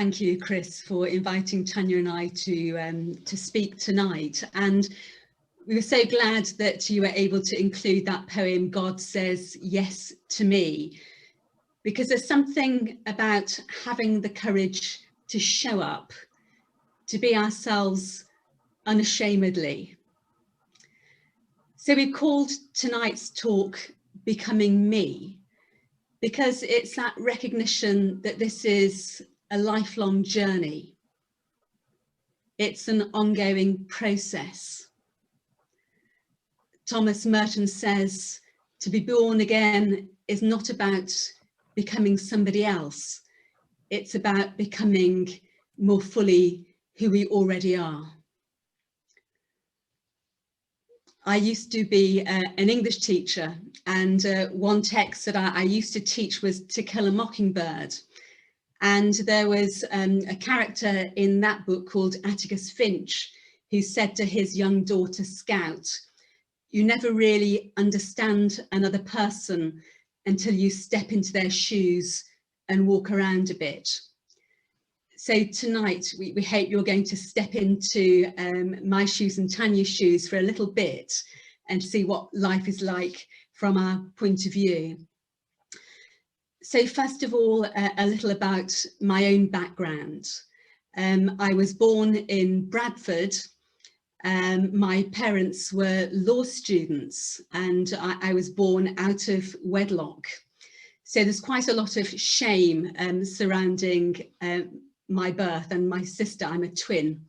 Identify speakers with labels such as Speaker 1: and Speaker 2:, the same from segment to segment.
Speaker 1: Thank you, Chris, for inviting Tanya and I to speak tonight. And we were so glad that you were able to include that poem, God Says Yes to Me, because there's something about having the courage to show up, to be ourselves unashamedly. So we called tonight's talk Becoming Me, because it's that recognition that this is a lifelong journey. It's an ongoing process. Thomas Merton says, to be born again is not about becoming somebody else. It's about becoming more fully who we already are. I used to be an English teacher, and one text that I used to teach was To Kill a Mockingbird. And there was a character in that book called Atticus Finch, who said to his young daughter Scout, you never really understand another person until you step into their shoes and walk around a bit. So tonight, we hope you're going to step into my shoes and Tanya's shoes for a little bit and see what life is like from our point of view. So first of all, a little about my own background. I was born in Bradford. My parents were law students, and I was born out of wedlock. So there's quite a lot of shame surrounding my birth, and my sister, I'm a twin.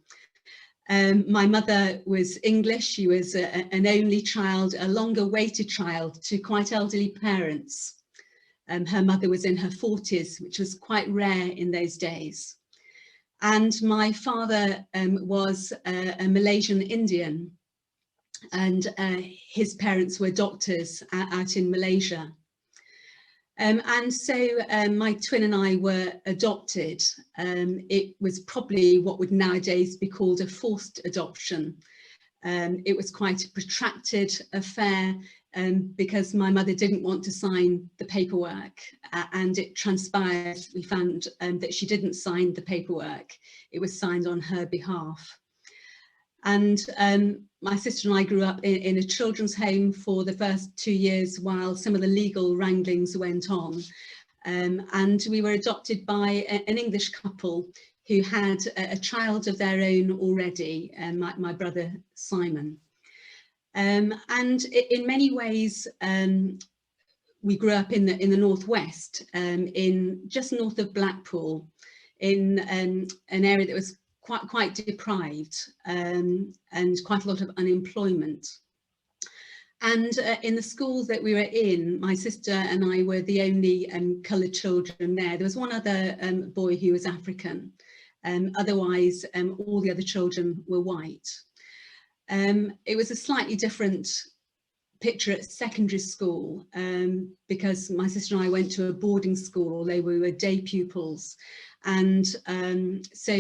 Speaker 1: My mother was English. She was an only child, a long awaited child to quite elderly parents. Her mother was in her 40s, which was quite rare in those days. And my father was a Malaysian Indian, and his parents were doctors out in Malaysia. And so my twin and I were adopted. It was probably what would nowadays be called a forced adoption. It was quite a protracted affair because my mother didn't want to sign the paperwork, and it transpired, we found that she didn't sign the paperwork. It was signed on her behalf. And my sister and I grew up in a children's home for the first 2 years while some of the legal wranglings went on. And we were adopted by an English couple who had a child of their own already, my brother Simon. And in many ways, we grew up in the northwest, in just north of Blackpool, in an area that was quite deprived, and quite a lot of unemployment. And in the school that we were in, my sister and I were the only coloured children there. There was one other boy who was African. Otherwise, all the other children were white. It was a slightly different picture at secondary school, because my sister and I went to a boarding school, although we were day pupils. And so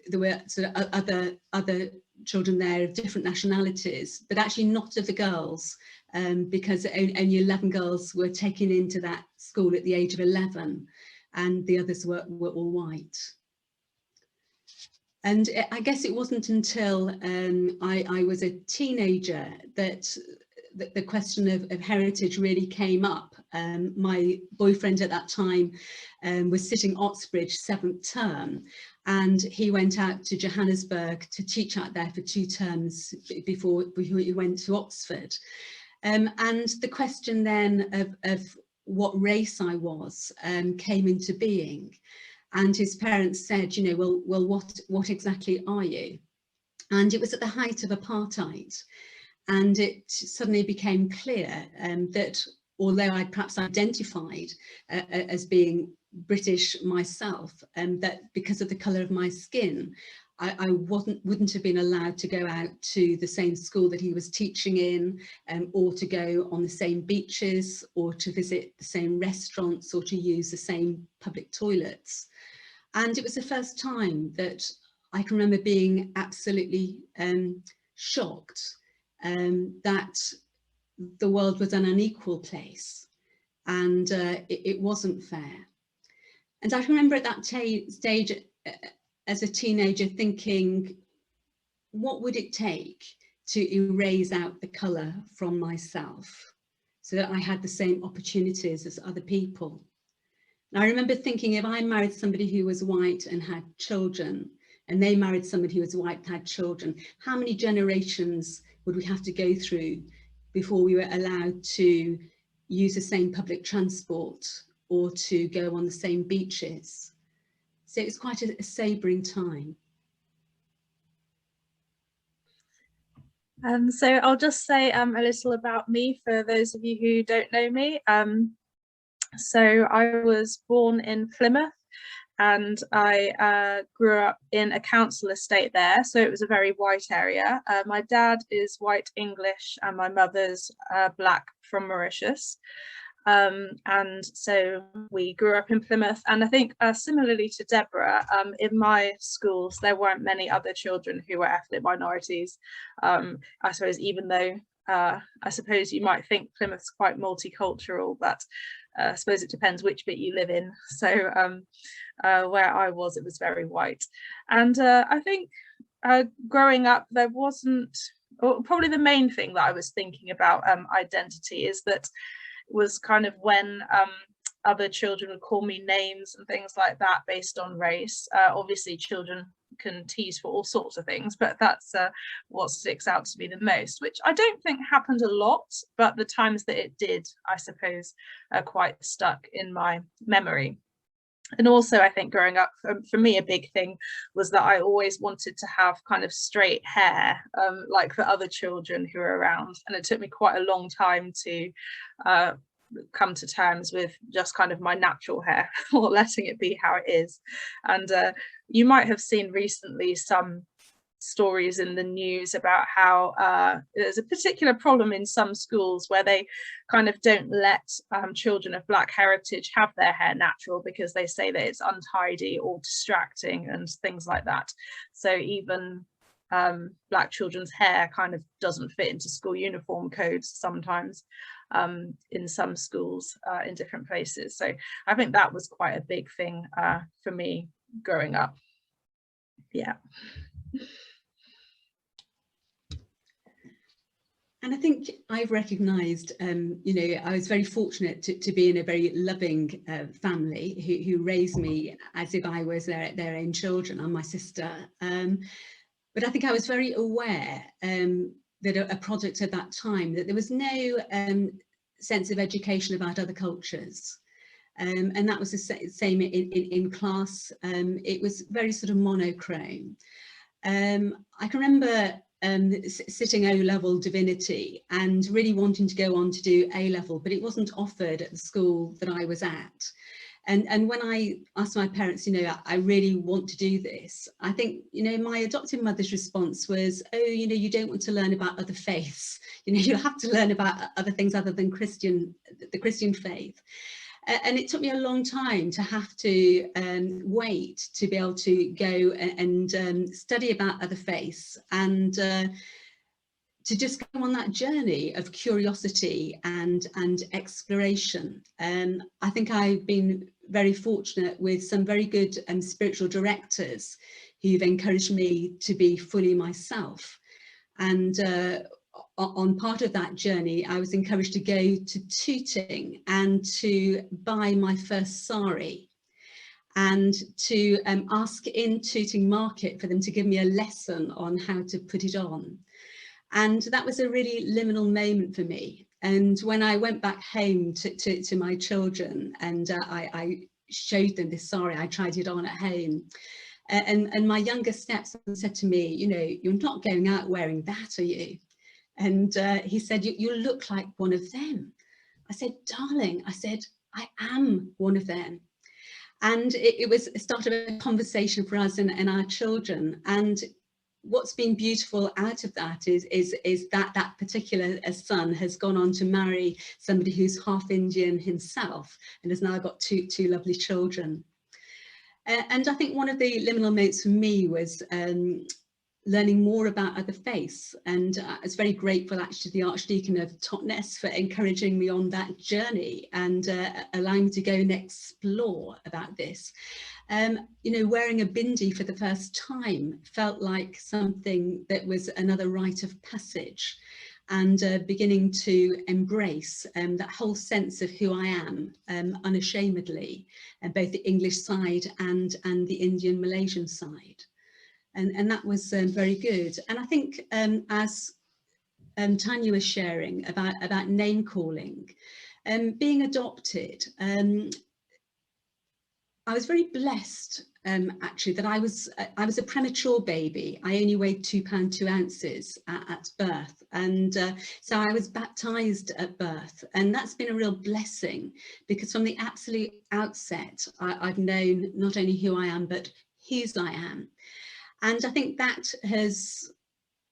Speaker 1: there were sort of other children there of different nationalities, but actually not of the girls, because only 11 girls were taken into that school at the age of 11, and the others were all white. And I guess it wasn't until I was a teenager that the question of heritage really came up. My boyfriend at that time was sitting Oxbridge 7th term, and he went out to Johannesburg to teach out there for 2 terms before he went to Oxford. And the question then of what race I was came into being. And his parents said, you know, well, what exactly are you? And it was at the height of apartheid. And it suddenly became clear that although I perhaps identified as being British myself, that because of the colour of my skin, I wouldn't have been allowed to go out to the same school that he was teaching in, or to go on the same beaches, or to visit the same restaurants, or to use the same public toilets. And it was the first time that I can remember being absolutely shocked that the world was an unequal place, and it wasn't fair. And I remember at that stage as a teenager thinking, what would it take to erase out the colour from myself so that I had the same opportunities as other people? And I remember thinking, if I married somebody who was white and had children, and they married somebody who was white and had children, how many generations would we have to go through before we were allowed to use the same public transport or to go on the same beaches? So it was quite a sobering time.
Speaker 2: So I'll just say a little about me for those of you who don't know me. So I was born in Plymouth, and I grew up in a council estate there, so it was a very white area. My dad is white English and my mother's black from Mauritius. And so we grew up in Plymouth, and I think similarly to Deborah, in my schools there weren't many other children who were ethnic minorities. I suppose, even though I suppose you might think Plymouth's quite multicultural, but I suppose it depends which bit you live in. So where I was, it was very white. And I think growing up, there wasn't, or probably the main thing that I was thinking about identity is that was kind of when other children would call me names and things like that based on race. Obviously children can tease for all sorts of things, but that's what sticks out to me the most, which I don't think happened a lot, but the times that it did, I suppose, are quite stuck in my memory. And also, I think growing up, for me, a big thing was that I always wanted to have kind of straight hair, like the other children who were around. And it took me quite a long time to come to terms with just kind of my natural hair or letting it be how it is. And you might have seen recently some stories in the news about how there's a particular problem in some schools where they kind of don't let children of Black heritage have their hair natural because they say that it's untidy or distracting and things like that. So even Black children's hair kind of doesn't fit into school uniform codes sometimes in some schools in different places. So I think that was quite a big thing for me growing up. Yeah.
Speaker 1: And I think I've recognised, you know, I was very fortunate to be in a very loving family who raised me as if I was their own children and my sister. But I think I was very aware that a product at that time, that there was no sense of education about other cultures. And that was the same in class. It was very sort of monochrome. I can remember sitting O-level divinity and really wanting to go on to do A-level, but it wasn't offered at the school that I was at. And when I asked my parents, you know, I really want to do this, I think, you know, my adoptive mother's response was, oh, you know, you don't want to learn about other faiths. You know, you'll have to learn about other things other than the Christian faith. And it took me a long time to have to wait to be able to go and study about other faiths and to just go on that journey of curiosity and exploration. I think I've been very fortunate with some very good spiritual directors who've encouraged me to be fully myself. And on part of that journey, I was encouraged to go to Tooting and to buy my first sari and to ask in Tooting Market for them to give me a lesson on how to put it on. And that was a really liminal moment for me. And when I went back home to my children and I showed them this sari, I tried it on at home. And my youngest stepson said to me, you know, you're not going out wearing that, are you? And he said, you look like one of them. I said, darling, I said, I am one of them. And it was a start of a conversation for us and our children. And what's been beautiful out of that is that particular son has gone on to marry somebody who's half Indian himself and has now got two lovely children. And I think one of the liminal moments for me was learning more about other faiths, and I was very grateful actually to the Archdeacon of Totnes for encouraging me on that journey and allowing me to go and explore about this. You know, wearing a bindi for the first time felt like something that was another rite of passage, and beginning to embrace that whole sense of who I am unashamedly, both the English side and the Indian Malaysian side. And that was very good. And I think as Tanya was sharing about name calling, being adopted, I was very blessed actually that I was a premature baby. I only weighed £2 2 ounces at birth, and so I was baptised at birth, and that's been a real blessing, because from the absolute outset I've known not only who I am but whose I am, and I think that has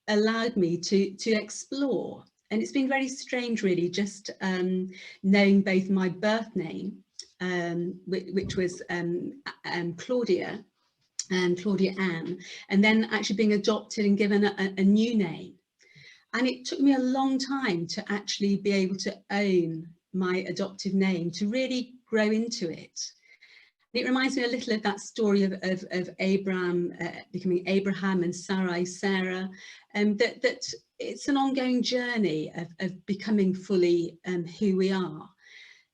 Speaker 1: allowed me to explore. And it's been very strange really, just knowing both my birth name, which was Claudia Ann, and then actually being adopted and given a new name. And it took me a long time to actually be able to own my adoptive name, to really grow into it. It reminds me a little of that story of Abraham becoming Abraham and Sarai Sarah, that it's an ongoing journey of becoming fully who we are.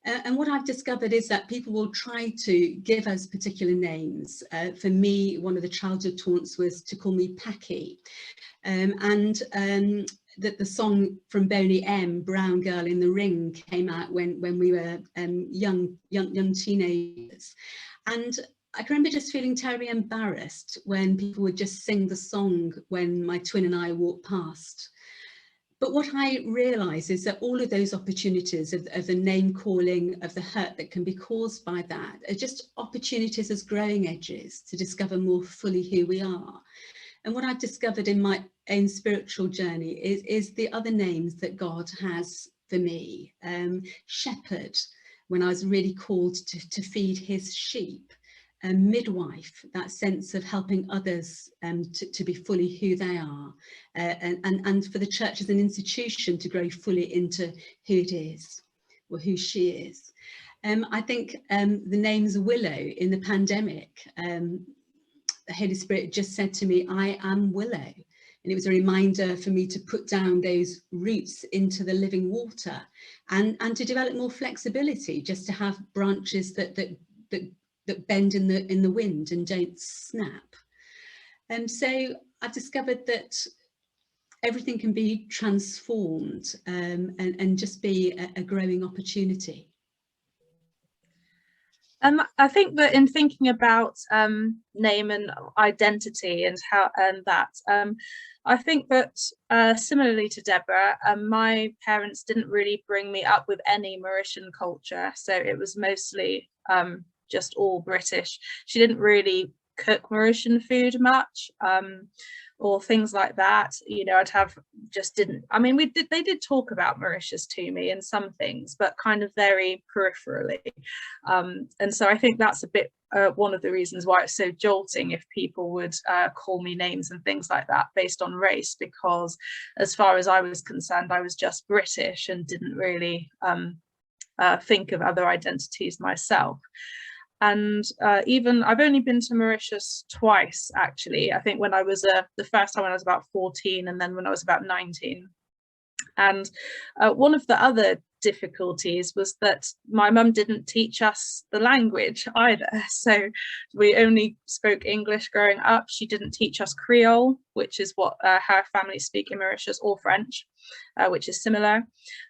Speaker 1: And what I've discovered is that people will try to give us particular names. For me, one of the childhood taunts was to call me Packy. That the song from Boney M, Brown Girl in the Ring, came out when we were young teenagers. And I can remember just feeling terribly embarrassed when people would just sing the song when my twin and I walked past. But what I realise is that all of those opportunities of the name calling, of the hurt that can be caused by that, are just opportunities as growing edges to discover more fully who we are. And what I've discovered in my own spiritual journey is the other names that God has for me. Shepherd, when I was really called to feed his sheep. Midwife, that sense of helping others to be fully who they are, and for the church as an institution to grow fully into who it is, or who she is. I think the name's Willow in the pandemic. The Holy Spirit just said to me, I am Willow. And it was a reminder for me to put down those roots into the living water, and to develop more flexibility, just to have branches that bend in the wind and don't snap. And so I've discovered that everything can be transformed, and just be a growing opportunity.
Speaker 2: I think that in thinking about name and identity and how I think that similarly to Deborah, my parents didn't really bring me up with any Mauritian culture, so it was mostly just all British. She didn't really cook Mauritian food much, or things like that. You know, they did talk about Mauritius to me in some things, but kind of very peripherally. And so I think that's a bit one of the reasons why it's so jolting if people would call me names and things like that based on race, because as far as I was concerned, I was just British and didn't really think of other identities myself. And even I've only been to Mauritius twice, actually. I think when I was the first time when I was about 14, and then when I was about 19. And one of the other difficulties was that my mum didn't teach us the language either. So we only spoke English growing up. She didn't teach us Creole, which is what her family speak in Mauritius, or French, which is similar.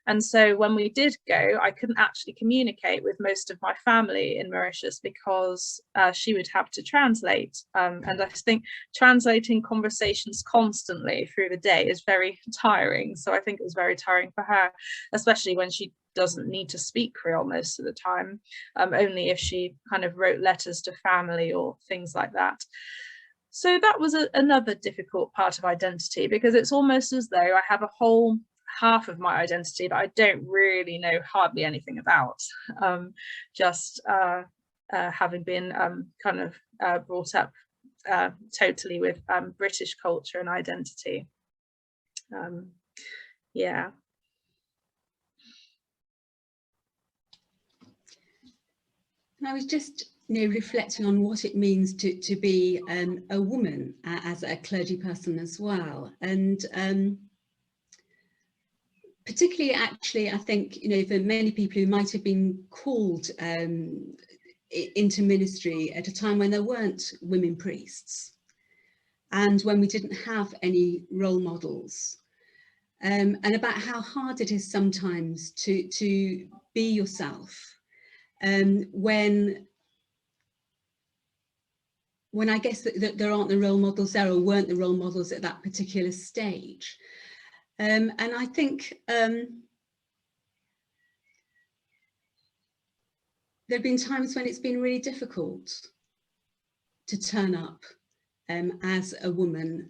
Speaker 2: And so when we did go, I couldn't actually communicate with most of my family in Mauritius because she would have to translate. And I think translating conversations constantly through the day is very tiring. So I think it was very tiring for her, especially when she doesn't need to speak Creole most of the time, only if she kind of wrote letters to family or things like that. So that was another difficult part of identity, because it's almost as though I have a whole half of my identity that I don't really know hardly anything about, just having been kind of brought up totally with British culture and identity. Yeah.
Speaker 1: And I was just reflecting on what it means to be a woman as a clergy person as well. And particularly, actually, I think, for many people who might have been called into ministry at a time when there weren't women priests and when we didn't have any role models, and about how hard it is sometimes to be yourself, when I guess that there aren't the role models there, or weren't the role models at that particular stage. And I think there have been times when it's been really difficult to turn up as a woman,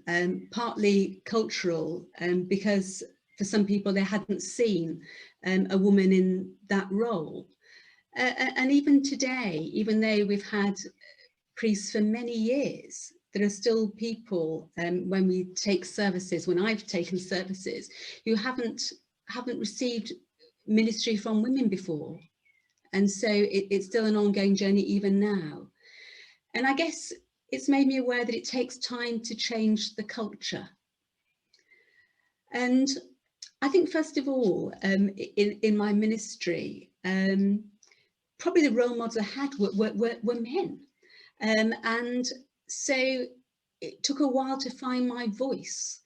Speaker 1: partly cultural, because for some people they hadn't seen a woman in that role. And even today, even though we've had priests for many years, there are still people, when we take services, when I've taken services, who haven't received ministry from women before. And so it's still an ongoing journey even now. And I guess it's made me aware that it takes time to change the culture. And I think, first of all, in my ministry, probably the role models I had were men. And so it took a while to find my voice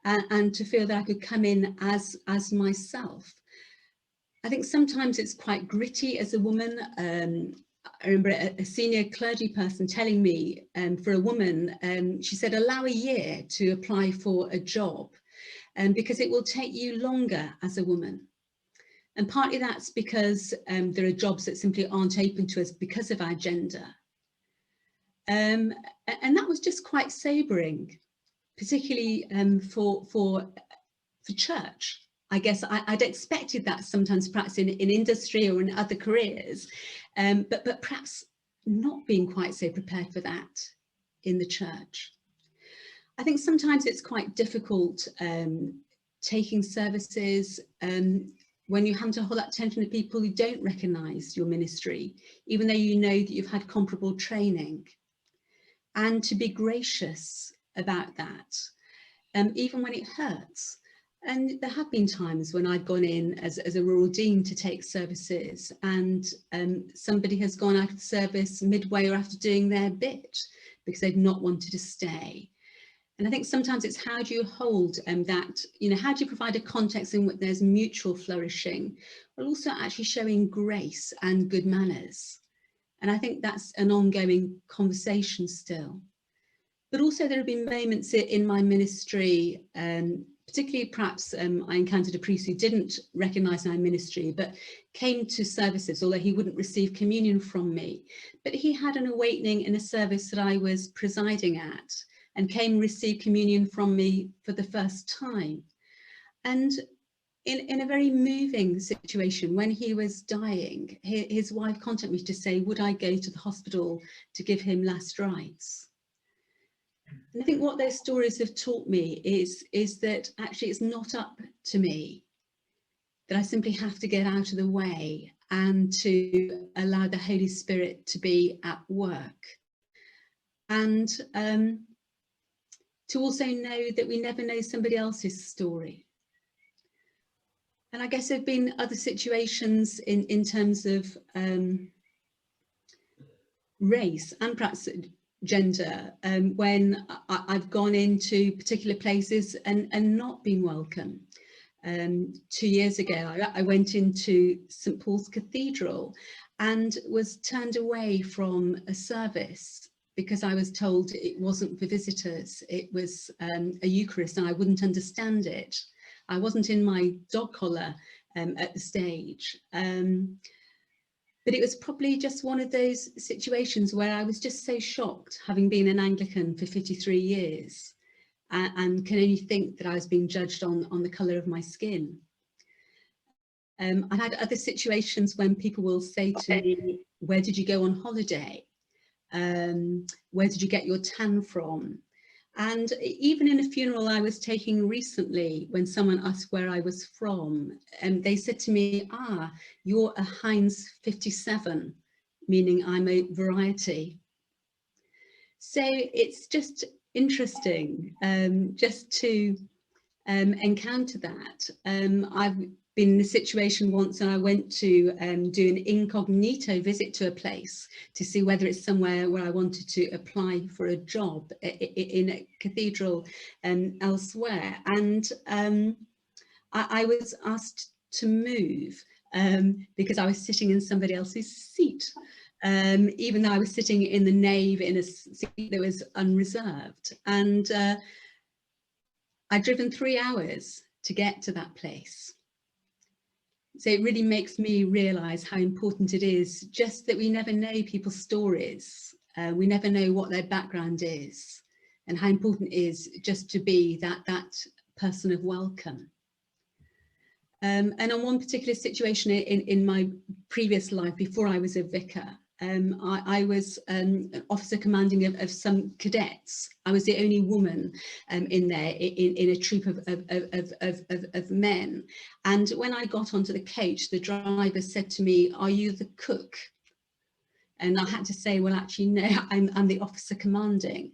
Speaker 1: and to feel that I could come in as myself. I think sometimes it's quite gritty as a woman. I remember a senior clergy person telling me, for a woman, she said, allow a year to apply for a job, because it will take you longer as a woman. And partly that's because there are jobs that simply aren't open to us because of our gender. And that was just quite sobering, particularly for church. I guess I'd expected that sometimes, perhaps in industry or in other careers, but perhaps not being quite so prepared for that in the church. I think sometimes it's quite difficult taking services when you have to hold that attention to people who don't recognise your ministry, even though you know that you've had comparable training, and to be gracious about that, even when it hurts. And there have been times when I've gone in as a rural dean to take services, and somebody has gone out of the service midway or after doing their bit because they've not wanted to stay. And I think sometimes it's how do you hold that, how do you provide a context in which there's mutual flourishing, but also actually showing grace and good manners. And I think that's an ongoing conversation still. But also there have been moments in my ministry, particularly perhaps I encountered a priest who didn't recognise my ministry, but came to services, although he wouldn't receive communion from me. But he had an awakening in a service that I was presiding at, and came and received communion from me for the first time. And in a very moving situation, when he was dying, his wife contacted me to say, would I go to the hospital to give him last rites? And I think what those stories have taught me is that actually it's not up to me, that I simply have to get out of the way and to allow the Holy Spirit to be at work. And to also know that we never know somebody else's story. And I guess there have been other situations in terms of race and perhaps gender, when I've gone into particular places and not been welcome. 2 years ago, I went into St. Paul's Cathedral and was turned away from a service because I was told it wasn't for visitors, it was a Eucharist and I wouldn't understand it. I wasn't in my dog collar at the stage. But it was probably just one of those situations where I was just so shocked, having been an Anglican for 53 years, and can only think that I was being judged on the colour of my skin. I've had other situations when people will say to me, where did you go on holiday? Where did you get your tan from? And even in a funeral I was taking recently, when someone asked where I was from, they said to me, you're a Heinz 57, meaning I'm a variety. So it's just interesting just to encounter that. I've been in a situation once, and I went to do an incognito visit to a place to see whether it's somewhere where I wanted to apply for a job in a cathedral elsewhere. And I was asked to move because I was sitting in somebody else's seat, even though I was sitting in the nave in a seat that was unreserved. And I'd driven 3 hours to get to that place. So it really makes me realise how important it is just that we never know people's stories. We never know what their background is, and how important it is just to be that person of welcome. And on one particular situation in my previous life, before I was a vicar, I was an officer commanding of some cadets. I was the only woman in there in a troop of men. And when I got onto the coach, the driver said to me, "Are you the cook?" And I had to say, well, actually, no, I'm the officer commanding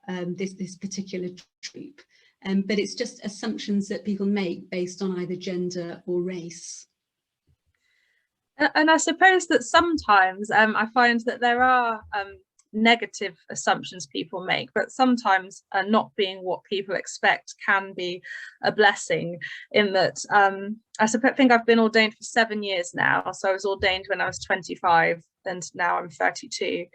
Speaker 1: this particular troop. But it's just assumptions that people make based on either gender or race.
Speaker 2: And I suppose that sometimes I find that there are negative assumptions people make, but sometimes not being what people expect can be a blessing, in that I think I've been ordained for 7 years now. So I was ordained when I was 25 and now I'm 32.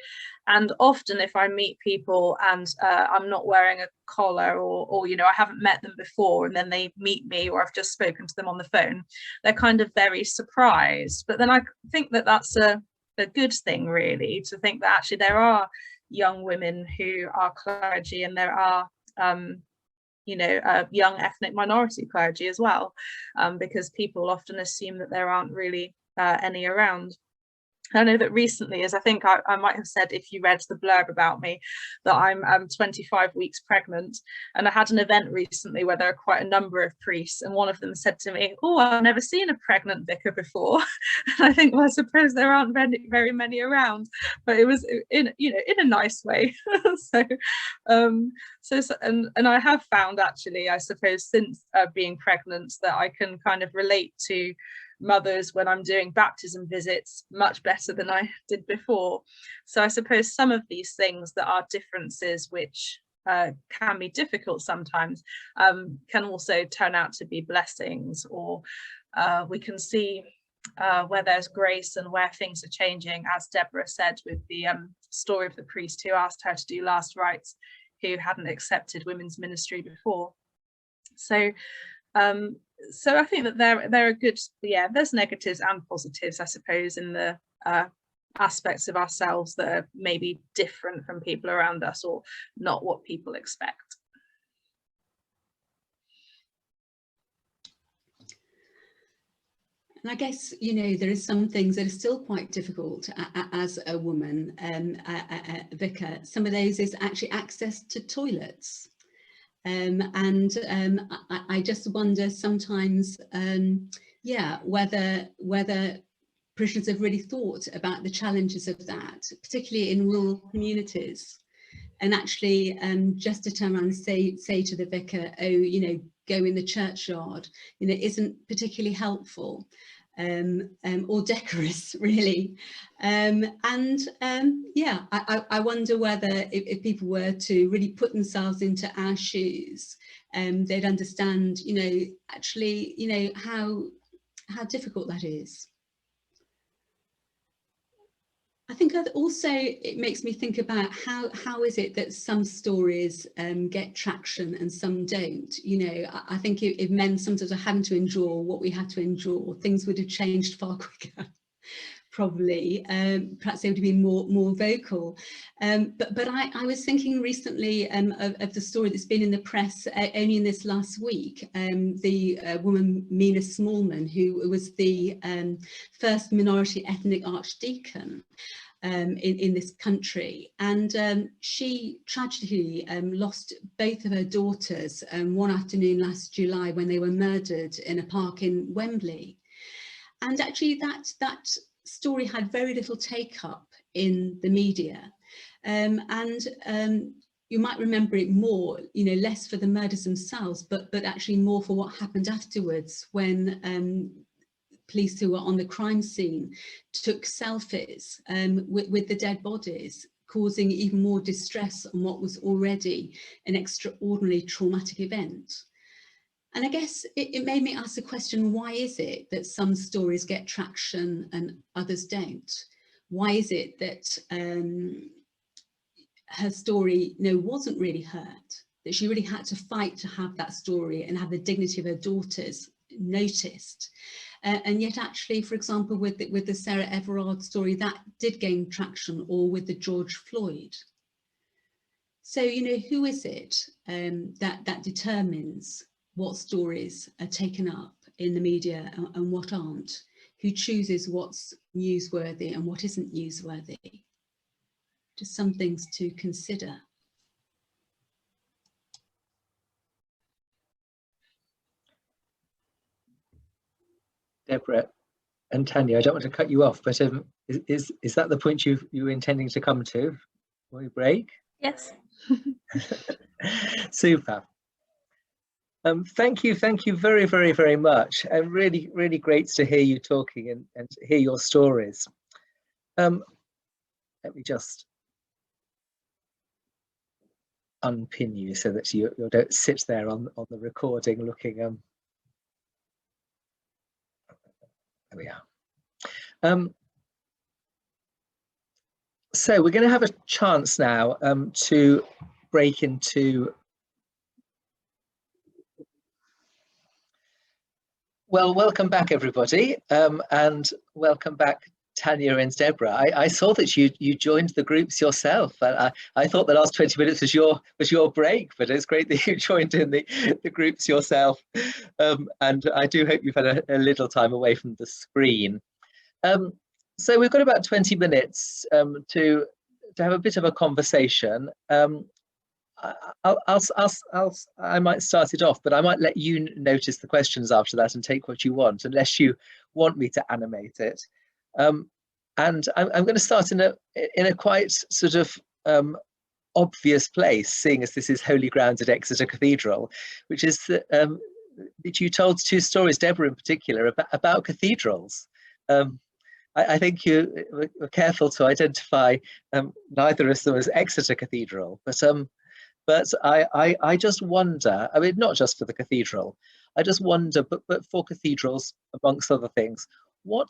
Speaker 2: And often if I meet people and I'm not wearing a collar, or you know, I haven't met them before, and then they meet me, or I've just spoken to them on the phone, they're kind of very surprised. But then I think that that's a good thing, really, to think that actually there are young women who are clergy, and there are you know, young ethnic minority clergy as well, because people often assume that there aren't really any around. I know that recently, as I think I might have said if you read the blurb about me, that I'm 25 weeks pregnant, and I had an event recently where there are quite a number of priests, and one of them said to me, "Oh, I've never seen a pregnant vicar before." And I think, well, I suppose there aren't very many around, but it was in, you know, in a nice way. So and I have found, actually, I suppose, since being pregnant, that I can kind of relate to mothers when I'm doing baptism visits much better than I did before. So I suppose some of these things that are differences, which can be difficult sometimes, can also turn out to be blessings, or we can see where there's grace and where things are changing, as Deborah said with the story of the priest who asked her to do last rites, who hadn't accepted women's ministry before. So so I think that there are good, yeah, there's negatives and positives, I suppose, in the aspects of ourselves that are maybe different from people around us, or not what people expect.
Speaker 1: And I guess, you know, there are some things that are still quite difficult as a woman, a vicar. Some of those is actually access to toilets. I just wonder sometimes, yeah, whether parishioners have really thought about the challenges of that, particularly in rural communities. And actually, just to turn around and say to the vicar, "Oh, you know, go in the churchyard," you know, isn't particularly helpful or decorous, really. Yeah, I wonder whether if people were to really put themselves into our shoes, they'd understand, you know, actually, you know, how difficult that is. I think also it makes me think about how is it that some stories get traction and some don't. You know, I think if men sometimes are having to endure what we had to endure, things would have changed far quicker. Probably, perhaps they would have been more vocal. But I was thinking recently of the story that's been in the press only in this last week, the woman Mina Smallman, who was the first minority ethnic archdeacon in this country, and she tragically lost both of her daughters one afternoon last July when they were murdered in a park in Wembley. And actually that story had very little take up in the media. You might remember it more, you know, less for the murders themselves, but actually more for what happened afterwards, when police who were on the crime scene took selfies with the dead bodies, causing even more distress on what was already an extraordinarily traumatic event. And I guess it made me ask the question, why is it that some stories get traction and others don't? Why is it that her story, wasn't really heard, that she really had to fight to have that story and have the dignity of her daughters noticed? And yet actually, for example, with the Sarah Everard story, that did gain traction, or with the George Floyd. So, who is it that determines what stories are taken up in the media and what aren't? Who chooses what's newsworthy and what isn't newsworthy? Just some things to consider.
Speaker 3: Deborah and Tanya, I don't want to cut you off, but is that the point you were intending to come to when we break?
Speaker 2: Yes.
Speaker 3: Super. Thank you very, very, very much. And really, really great to hear you talking and to hear your stories. Let me just unpin you so that you don't sit there on the recording looking. There we are. So we're going to have a chance now to break into. Well, welcome back, everybody, and welcome back, Tanya and Deborah. I saw that you joined the groups yourself. I thought the last 20 minutes was your break, but it's great that you joined in the groups yourself. And I do hope you've had a little time away from the screen. So we've got about 20 minutes to have a bit of a conversation. I might start it off, but I might let you notice the questions after that and take what you want, unless you want me to animate it. And I'm going to start in a quite sort of obvious place, seeing as this is holy ground at Exeter Cathedral, which is that you told two stories, Deborah in particular, about cathedrals. I think you were careful to identify neither of them as Exeter Cathedral, but I just wonder, I mean, not just for the cathedral, I just wonder, but for cathedrals, amongst other things, what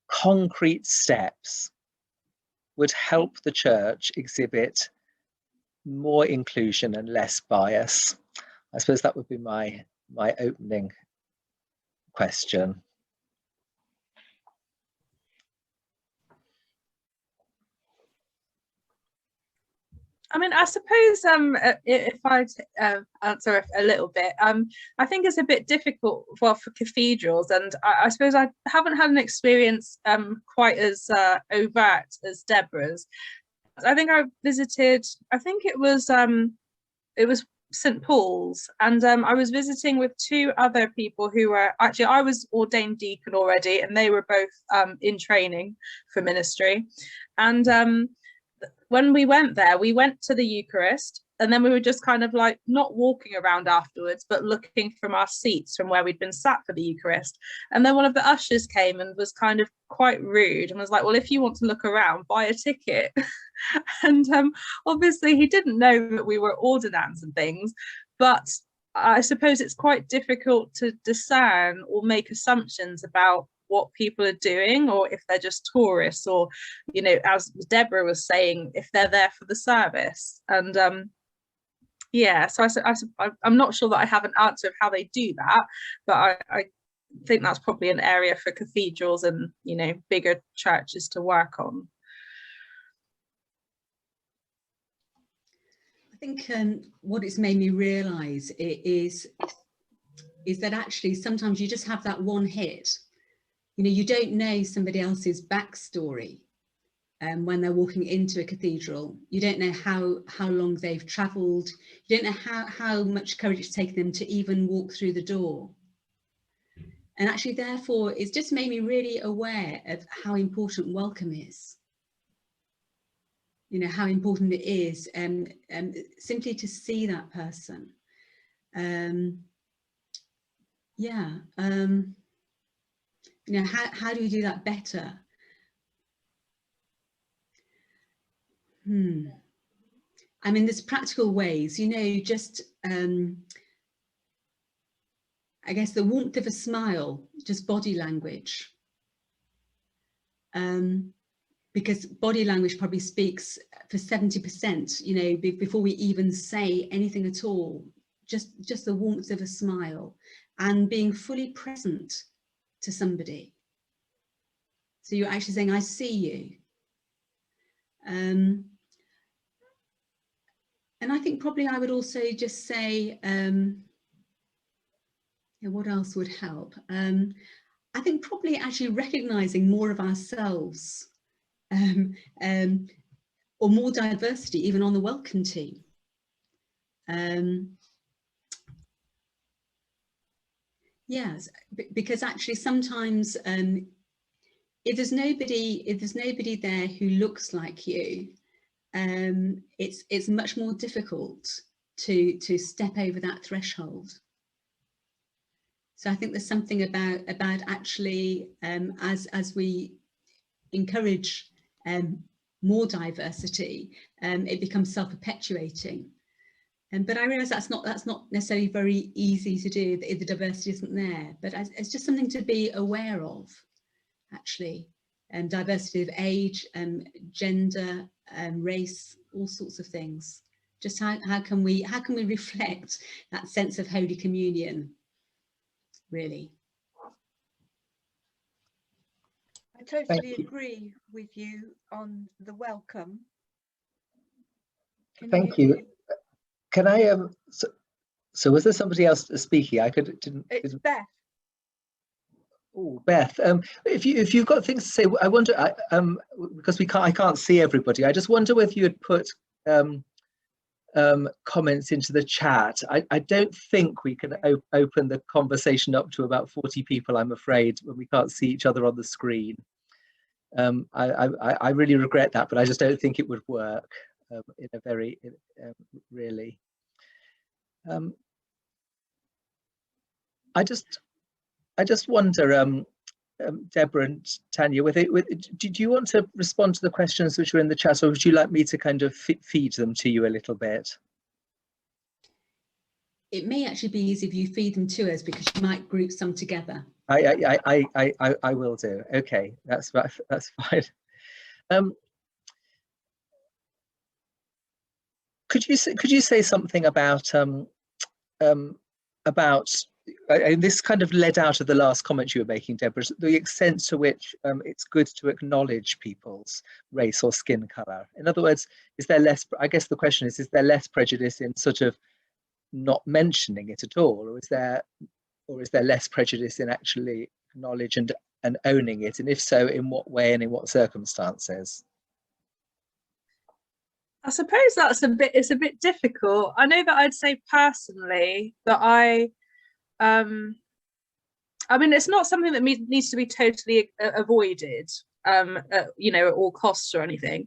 Speaker 3: concrete steps would help the church exhibit more inclusion and less bias? I suppose that would be my opening question.
Speaker 2: I mean, I suppose if I answer a little bit, I think it's a bit difficult for cathedrals, and I suppose I haven't had an experience quite as overt as Deborah's. I think I visited, I think it was St. Paul's, and I was visiting with two other people who were actually, I was ordained deacon already, and they were both in training for ministry. And when we went there, we went to the Eucharist, and then we were just kind of like not walking around afterwards, but looking from our seats from where we'd been sat for the Eucharist. And then one of the ushers came and was kind of quite rude and was like, well, if you want to look around, buy a ticket. And obviously he didn't know that we were ordinands and things, but I suppose it's quite difficult to discern or make assumptions about what people are doing, or if they're just tourists, or, you know, as Deborah was saying, if they're there for the service. And yeah, so I'm not sure that I have an answer of how they do that, but I think that's probably an area for cathedrals and, you know, bigger churches to work on.
Speaker 1: I think what it's made me realise is that actually sometimes you just have that one hit. You know, you don't know somebody else's backstory when they're walking into a cathedral. You don't know how long they've travelled. You don't know how much courage it's taken them to even walk through the door. And actually, therefore, it's just made me really aware of how important welcome is. you know, how important it is simply to see that person. Yeah, you know, how do we do that better? I mean, there's practical ways, you know, just I guess the warmth of a smile, just body language. Because body language probably speaks for 70%, you know, before we even say anything at all. Just the warmth of a smile and being fully present to somebody. So you're actually saying, I see you. And I think probably I would also just say, what else would help? I think probably actually recognizing more of ourselves, or more diversity, even on the welcome team. Yes, because actually sometimes if there's nobody there who looks like you, it's much more difficult to step over that threshold. So I think there's something about actually as we encourage more diversity, it becomes self-perpetuating. But I realise that's not necessarily very easy to do if the diversity isn't there. But it's just something to be aware of, actually. Diversity of age, gender, race, all sorts of things. Just how can we reflect that sense of Holy Communion, really?
Speaker 4: I totally agree with you on the welcome.
Speaker 3: Thank you. Can I so was there somebody else speaking?
Speaker 4: It's Beth.
Speaker 3: Oh, Beth. If you've got things to say, I wonder. Because I can't see everybody. I just wonder whether you had put comments into the chat. I don't think we can open the conversation up to about 40 people, I'm afraid, when we can't see each other on the screen. I really regret that, but I just don't think it would work in a very really. I just wonder, Deborah and Tanya, do you want to respond to the questions which are in the chat, or would you like me to kind of feed them to you a little bit?
Speaker 1: It may actually be easy if you feed them to us, because you might group some together.
Speaker 3: I will do. Okay, that's fine. Could you say something about and this kind of led out of the last comment you were making, Deborah, the extent to which it's good to acknowledge people's race or skin colour. In other words, is there less, I guess the question is there less prejudice in sort of not mentioning it at all, or is there less prejudice in actually acknowledge and owning it? And if so, in what way and in what circumstances?
Speaker 2: I suppose it's a bit difficult. I know that I'd say personally that I mean, it's not something that needs to be totally avoided, you know, at all costs or anything,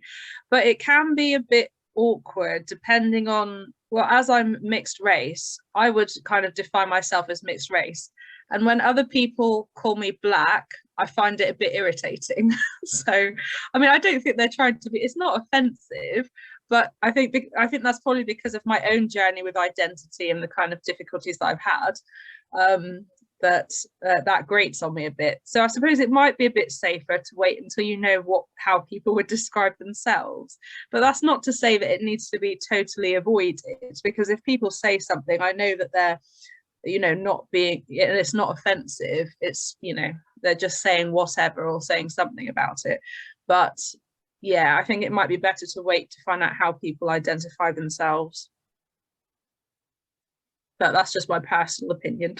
Speaker 2: but it can be a bit awkward depending on, well, as I'm mixed race, I would kind of define myself as mixed race. And when other people call me black, I find it a bit irritating. So, I mean, I don't think they're trying to be, it's not offensive, but I think that's probably because of my own journey with identity and the kind of difficulties that I've had, that grates on me a bit. So I suppose it might be a bit safer to wait until you know how people would describe themselves. But that's not to say that it needs to be totally avoided, because if people say something, I know that they're, you know, not being, and it's not offensive, it's, you know, they're just saying whatever or saying something about it. But yeah, I think it might be better to wait to find out how people identify themselves. But that's just my personal opinion.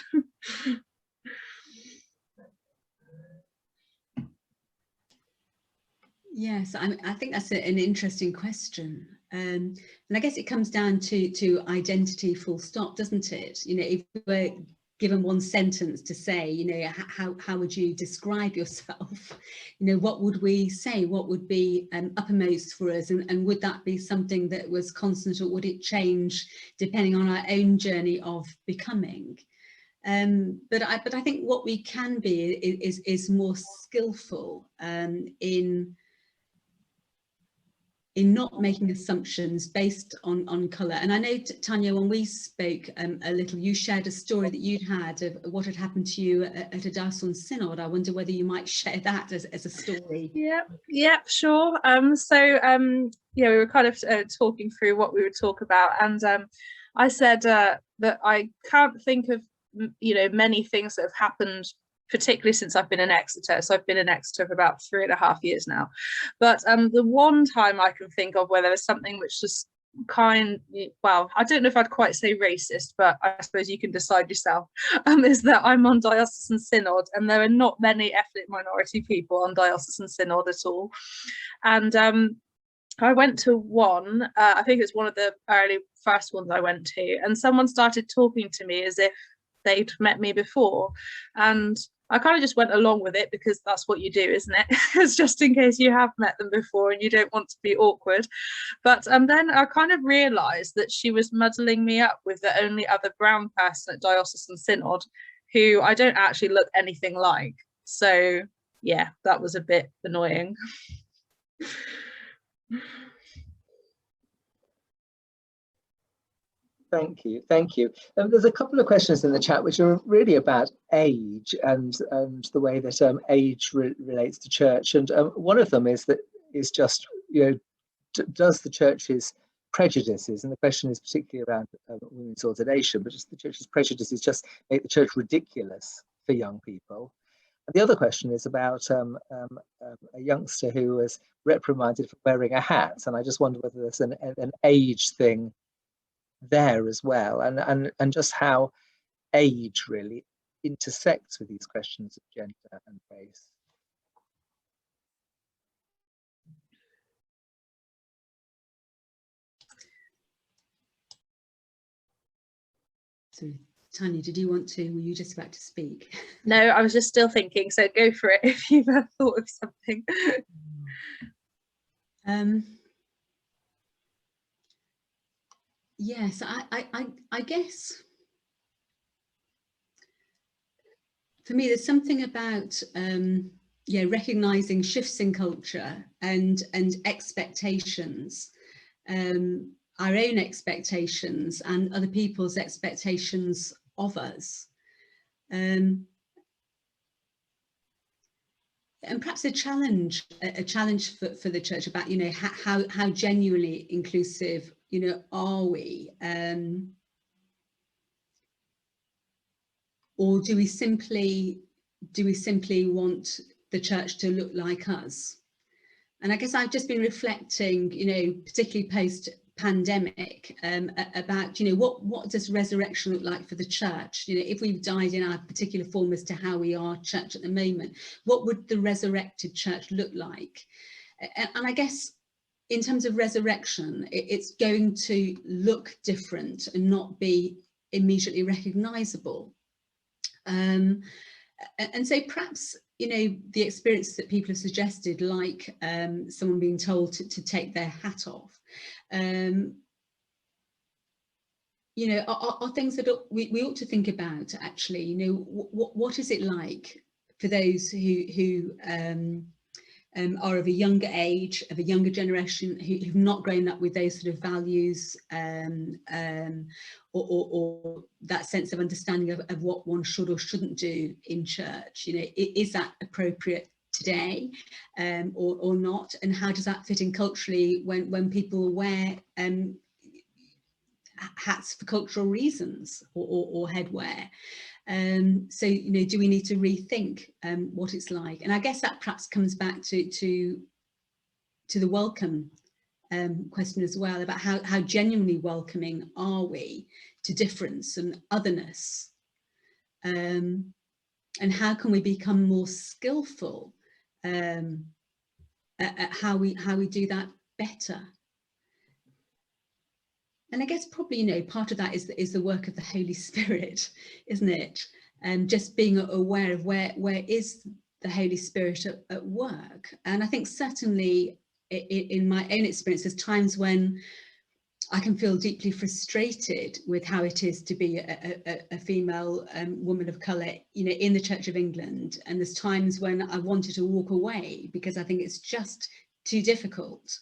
Speaker 1: Yes, I think that's an interesting question. And I guess it comes down to identity full stop, doesn't it? You know, if we're given one sentence to say, you know, how would you describe yourself? You know, what would we say? What would be uppermost for us? And would that be something that was constant, or would it change depending on our own journey of becoming? But I think what we can be is more skillful in not making assumptions based on colour. And I know, Tanya, when we spoke a little, you shared a story that you'd had of what had happened to you at a diocesan synod. I wonder whether you might share that as a story.
Speaker 2: Yeah, sure. Yeah, we were kind of talking through what we would talk about, and I said that I can't think of, you know, many things that have happened, particularly since I've been in Exeter. So I've been in Exeter for about 3.5 years now. But the one time I can think of where there was something which was well, I don't know if I'd quite say racist, but I suppose you can decide yourself, is that I'm on diocesan synod, and there are not many ethnic minority people on diocesan synod at all. And I went to one, I think it's one of the early first ones I went to, and someone started talking to me as if they'd met me before, and I kind of just went along with it because that's what you do, isn't it? It's just in case you have met them before and you don't want to be awkward. But then I kind of realised that she was muddling me up with the only other brown person at diocesan synod, who I don't actually look anything like. So yeah, that was a bit annoying.
Speaker 3: Thank you, thank you. There's a couple of questions in the chat which are really about age and the way that age relates to church. And one of them is just, you know, does the church's prejudices, and the question is particularly around women's ordination, but just the church's prejudices just make the church ridiculous for young people. And the other question is about a youngster who was reprimanded for wearing a hat, and I just wonder whether there's an age thing there as well, and just how age really intersects with these questions of gender and race.
Speaker 1: So, Tanya, did you want to, were you just about to speak?
Speaker 2: No, I was just still thinking, so go for it if you've thought of something.
Speaker 1: Yes, I guess for me there's something about yeah, recognizing shifts in culture and expectations, our own expectations and other people's expectations of us, and perhaps a challenge for the church about, you know, how genuinely inclusive, you know, are we, or do we simply want the church to look like us? And I guess I've just been reflecting, you know, particularly post pandemic, about, you know, what does resurrection look like for the church? You know, if we've died in our particular form as to how we are church at the moment, what would the resurrected church look like? And I guess in terms of resurrection, it's going to look different and not be immediately recognizable. And so perhaps, you know, the experiences that people have suggested, like someone being told to take their hat off, you know, are things that we ought to think about, actually. You know, what is it like for those who are of a younger age, of a younger generation, who've not grown up with those sort of values, or that sense of understanding of what one should or shouldn't do in church? You know, is that appropriate today, or not? And how does that fit in culturally when people wear hats for cultural reasons, or headwear? So, you know, do we need to rethink what it's like? And I guess that perhaps comes back to the welcome question as well, about how genuinely welcoming are we to difference and otherness, and how can we become more skillful at how we do that better? I guess probably, part of that is the work of the Holy Spirit, isn't it? And just being aware of where is the Holy Spirit at work. And I think certainly in my own experience, there's times when I can feel deeply frustrated with how it is to be a female woman of colour, in the Church of England. And there's times when I wanted to walk away because I think it's just too difficult.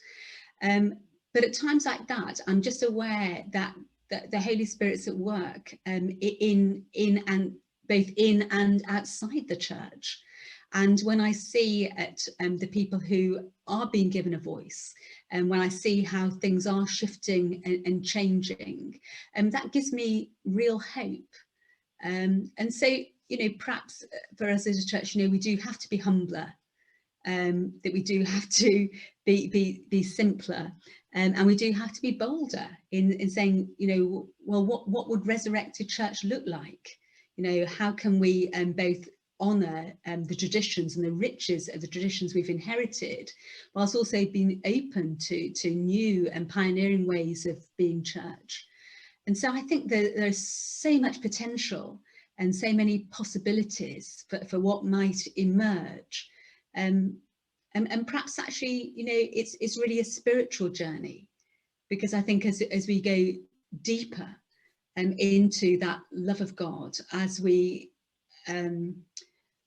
Speaker 1: But at times like that, I'm just aware that the Holy Spirit's at work in and both in and outside the church. And when I see at the people who are being given a voice, and when I see how things are shifting and changing, that gives me real hope. And so, perhaps for us as a church, we do have to be humbler, that we do have to be simpler, and we do have to be bolder in saying, well, what would resurrected church look like? How can we both honour the traditions and the riches of the traditions we've inherited, whilst also being open to new and pioneering ways of being church. And so I think there's so much potential and so many possibilities for what might emerge. And perhaps actually, it's really a spiritual journey, because I think as we go deeper into that love of God, as we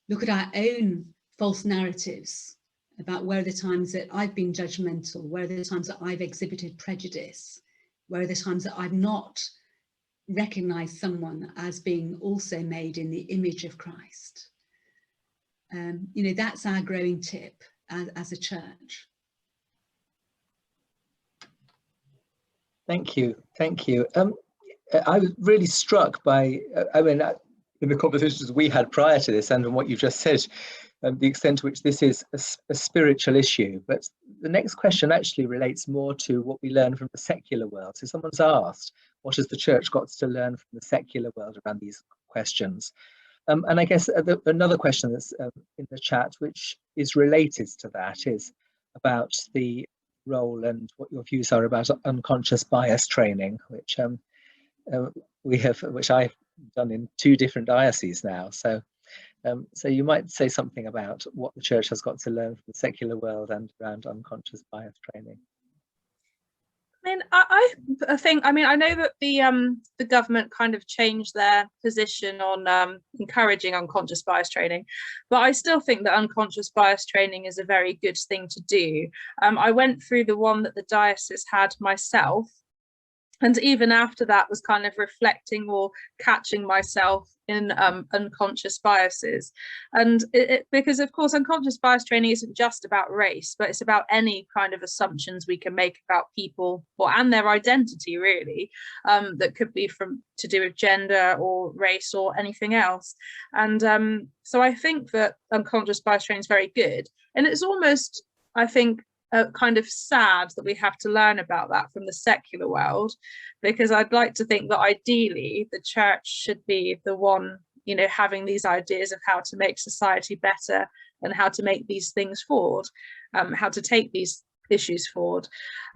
Speaker 1: look at our own false narratives about where are the times that I've been judgmental, where are the times that I've exhibited prejudice, where are the times that I've not recognised someone as being also made in the image of Christ. That's our growing tip as a church.
Speaker 3: Thank you. I was really struck by, in the conversations we had prior to this and what you've just said, the extent to which this is a spiritual issue. But the next question actually relates more to what we learn from the secular world. So someone's asked, what has the church got to learn from the secular world around these questions? And I guess another question that's in the chat, which is related to that, is about the role and what your views are about unconscious bias training, which which I've done in 2 different dioceses now. So you might say something about what the church has got to learn from the secular world and around unconscious bias training.
Speaker 2: I think, I know that the government kind of changed their position on encouraging unconscious bias training, but I still think that unconscious bias training is a very good thing to do. I went through the one that the diocese had myself, and even after that was kind of reflecting or catching myself in unconscious biases. And because of course unconscious bias training isn't just about race, but it's about any kind of assumptions we can make about people and their identity, really, that could be to do with gender or race or anything else. And so I think that unconscious bias training is very good, and it's almost, I think, kind of sad that we have to learn about that from the secular world, because I'd like to think that ideally the church should be the one, having these ideas of how to make society better and how to make these things forward, how to take these issues forward.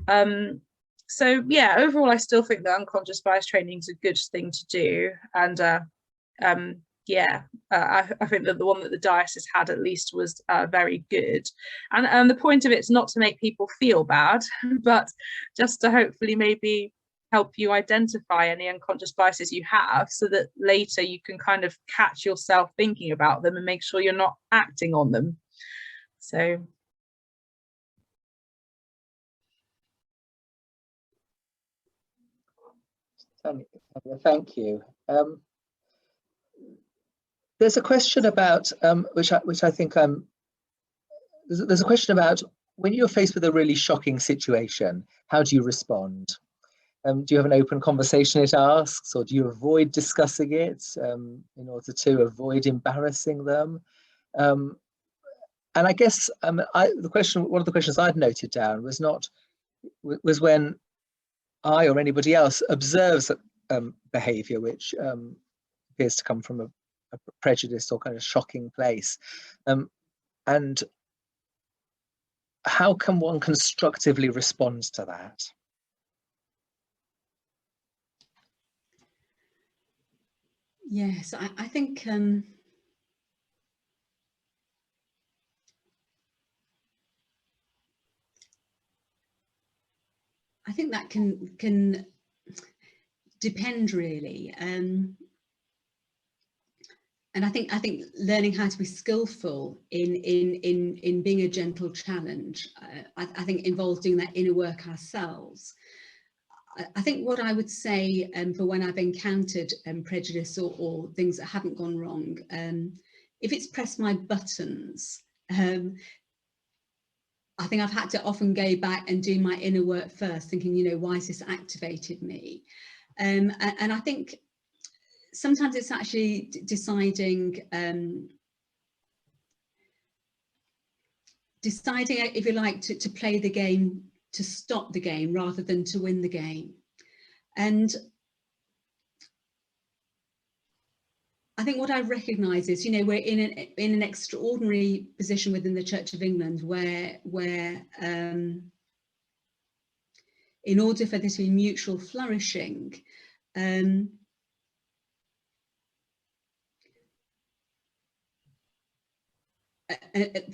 Speaker 2: So yeah, overall I still think that unconscious bias training is a good thing to do, and I think that the one that the diocese had at least was very good, and the point of it's not to make people feel bad, but just to hopefully maybe help you identify any unconscious biases you have, so that later you can kind of catch yourself thinking about them and make sure you're not acting on them. So
Speaker 3: thank you. There's a question about which I think there's a question about, when you're faced with a really shocking situation, how do you respond? Do you have an open conversation, it asks, or do you avoid discussing it in order to avoid embarrassing them? And I guess one of the questions I'd noted down was when I or anybody else observes behaviour which appears to come from a prejudiced or kind of shocking place, and how can one constructively respond to that?
Speaker 1: Yes, I think that can depend really, and I think learning how to be skillful in being a gentle challenge, I think involves doing that inner work ourselves. I think what I would say for when I've encountered prejudice or things that haven't gone wrong, if it's pressed my buttons, I think I've had to often go back and do my inner work first, thinking, you know, why has this activated me? And I think sometimes it's actually deciding, if you like, to play the game, to stop the game rather than to win the game. And I think what I recognise is, you know, we're in an extraordinary position within the Church of England where in order for there to be mutual flourishing, there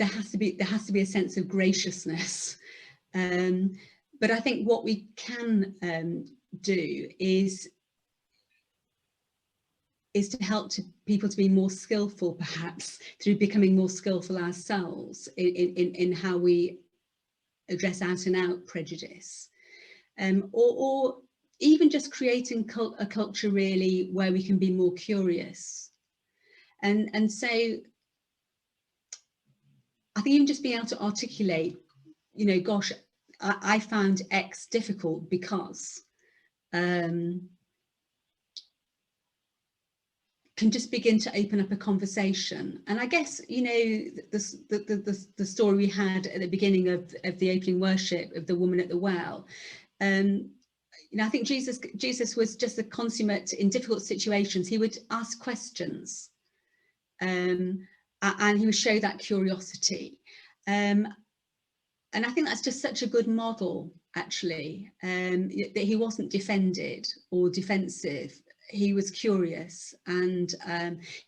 Speaker 1: has to be a sense of graciousness. But I think what we can do is to help people to be more skillful, perhaps through becoming more skillful ourselves in how we address out and out prejudice, or even just creating a culture really where we can be more curious, and so I think even just being able to articulate, you know, gosh, I found X difficult because can just begin to open up a conversation. And I guess, you know, the story we had at the beginning of the opening worship of the woman at the well, you know, I think Jesus was just a consummate in difficult situations. He would ask questions, and he would show that curiosity. And I think that's just such a good model, actually, that he wasn't defended or defensive. He was curious, and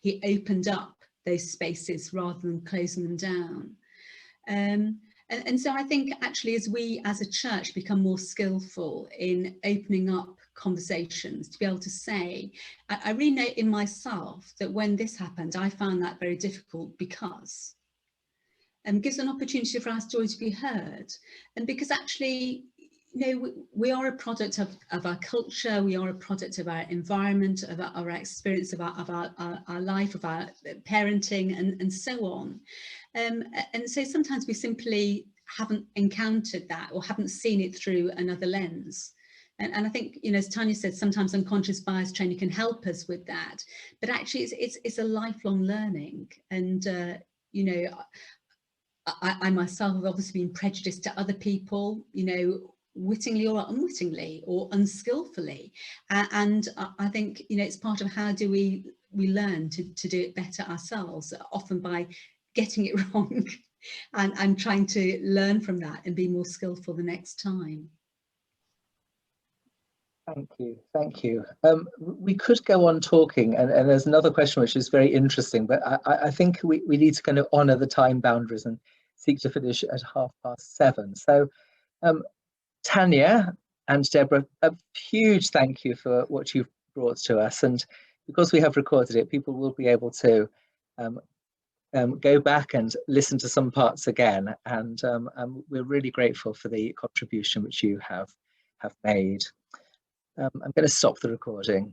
Speaker 1: he opened up those spaces rather than closing them down. And so I think actually as we as a church become more skillful in opening up conversations, to be able to say, I really know in myself that when this happened, I found that very difficult because, gives an opportunity for our story to be heard. And because actually, you know, we are a product of our culture, we are a product of our environment, of our experience, of our life, of our parenting, and so on. And so sometimes we simply haven't encountered that or haven't seen it through another lens. And I think, you know, as Tanya said, sometimes unconscious bias training can help us with that. But actually, it's a lifelong learning. And, you know, I myself have obviously been prejudiced to other people, you know, wittingly or unwittingly or unskillfully. And I think, you know, it's part of how do we learn to do it better ourselves, often by getting it wrong and trying to learn from that and be more skillful the next time.
Speaker 3: Thank you, thank you. We could go on talking, and there's another question which is very interesting, but I think we need to kind of honour the time boundaries and seek to finish at 7:30. So Tanya and Deborah, a huge thank you for what you've brought to us, and because we have recorded it, people will be able to go back and listen to some parts again, and we're really grateful for the contribution which you have made. I'm going to stop the recording.